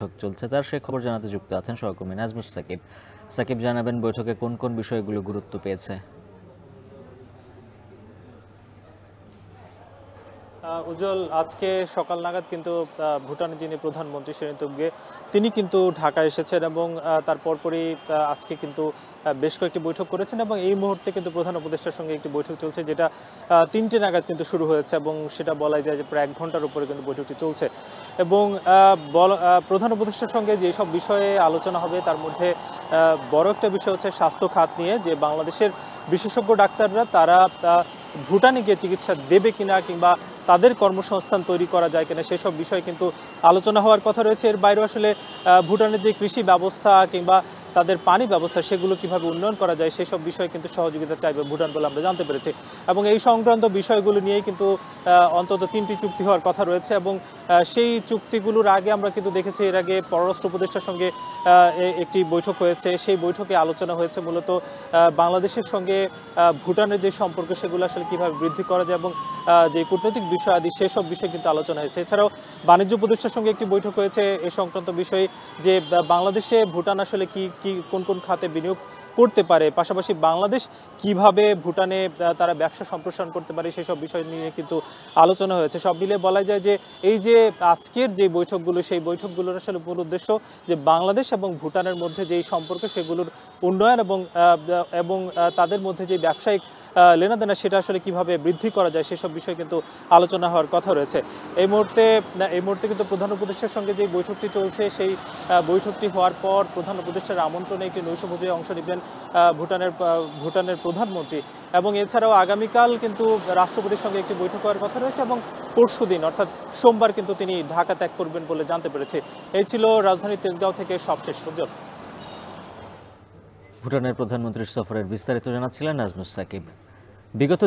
চলছে তার সে খবর জানাতে যুক্ত আছেন সহকর্মী নাজমুস সাকিব। সাকিব জানাবেন বৈঠকে কোন কোন বিষয়গুলো গুরুত্ব পেয়েছে। উজ্জ্বল, আজকে সকাল নাগাদ কিন্তু ভুটানের যিনি প্রধানমন্ত্রী শেরিং তোবগে তিনি কিন্তু ঢাকা এসেছেন এবং তার পরপরই আজকে কিন্তু বেশ কয়েকটি বৈঠক করেছেন এবং এই মুহূর্তে কিন্তু প্রধান উপদেষ্টার সঙ্গে একটি বৈঠক চলছে, যেটা ৩টে নাগাদ কিন্তু শুরু হয়েছে এবং সেটা বলাই যায় যে প্রায় ১ ঘন্টার উপরে কিন্তু বৈঠকটি চলছে। এবং প্রধান উপদেষ্টার সঙ্গে যেসব বিষয়ে আলোচনা হবে তার মধ্যে বড় একটা বিষয় হচ্ছে স্বাস্থ্য খাত নিয়ে, যে বাংলাদেশের বিশেষজ্ঞ ডাক্তাররা তারা ভুটানে গিয়ে চিকিৎসা দেবে কিনা কিংবা তাদের কর্মসংস্থান তৈরি করা যায় কিনা সেসব বিষয়ে কিন্তু আলোচনা হওয়ার কথা রয়েছে। এর বাইরেও আসলে ভুটানের যে কৃষি ব্যবস্থা কিংবা তাদের পানি ব্যবস্থা সেগুলো কিভাবে উন্নয়ন করা যায় সেসব বিষয়ে কিন্তু সহযোগিতা চাইবে ভুটান বলে আমরা জানতে পেরেছি। এবং এই সংক্রান্ত বিষয়গুলো নিয়েই কিন্তু অন্তত ৩টি চুক্তি হওয়ার কথা রয়েছে এবং সেই চুক্তিগুলোর আগে আমরা কিন্তু দেখেছি এর আগে পররাষ্ট্র উপদেষ্টার সঙ্গে একটি বৈঠক হয়েছে। সেই বৈঠকে আলোচনা হয়েছে মূলত বাংলাদেশের সঙ্গে ভুটানের যে সম্পর্ক সেগুলো আসলে কিভাবে বৃদ্ধি করা যায় এবং যে কূটনৈতিক বিষয় আদি সেসব বিষয়ে কিন্তু আলোচনা হয়েছে। এছাড়াও বাণিজ্য উপদেষ্টার সঙ্গে একটি বৈঠক হয়েছে এ সংক্রান্ত বিষয়ে, যে বাংলাদেশে ভুটান আসলে কি কোন কোন খাতে বিনিয়োগ করতে পারে, পাশাপাশি বাংলাদেশ কিভাবে ভুটানে তারা ব্যবসা সম্প্রসারণ করতে পারে সেসব বিষয় নিয়ে কিন্তু আলোচনা হয়েছে। সব মিলে বলা যায় যে এই যে আজকের যে বৈঠকগুলো সেই বৈঠকগুলোর আসলে মূল উদ্দেশ্য যে বাংলাদেশ এবং ভুটানের মধ্যে যেই সম্পর্ক সেগুলোর উন্নয়ন এবং তাদের মধ্যে যে ব্যবসায়িক লেনাদেনা সেটা আসলে কিভাবে বৃদ্ধি করা যায় সেসব বিষয়ে কিন্তু আলোচনা হওয়ার কথা রয়েছে। এই মুহূর্তে কিন্তু প্রধান উপদেষ্টার সঙ্গে যে বৈঠকটি চলছে সেই বৈঠকটি হওয়ার পর প্রধান উপদেষ্টার আমন্ত্রণে একটি নৈশভোজে অংশ নেবেন ভুটানের প্রধানমন্ত্রী। এবং এছাড়াও আগামীকাল কিন্তু রাষ্ট্রপতির সঙ্গে একটি বৈঠক হওয়ার কথা রয়েছে এবং পরশুদিন অর্থাৎ সোমবার কিন্তু তিনি ঢাকা ত্যাগ করবেন বলে জানতে পেরেছি। এই ছিল রাজধানী তেজগাঁও থেকে সবশেষ উজ্জ্বল। ভুটানের প্রধানমন্ত্রীর সফরের বিস্তারিত জানাচ্ছিলেন নাজমুস সাকিব। বিগত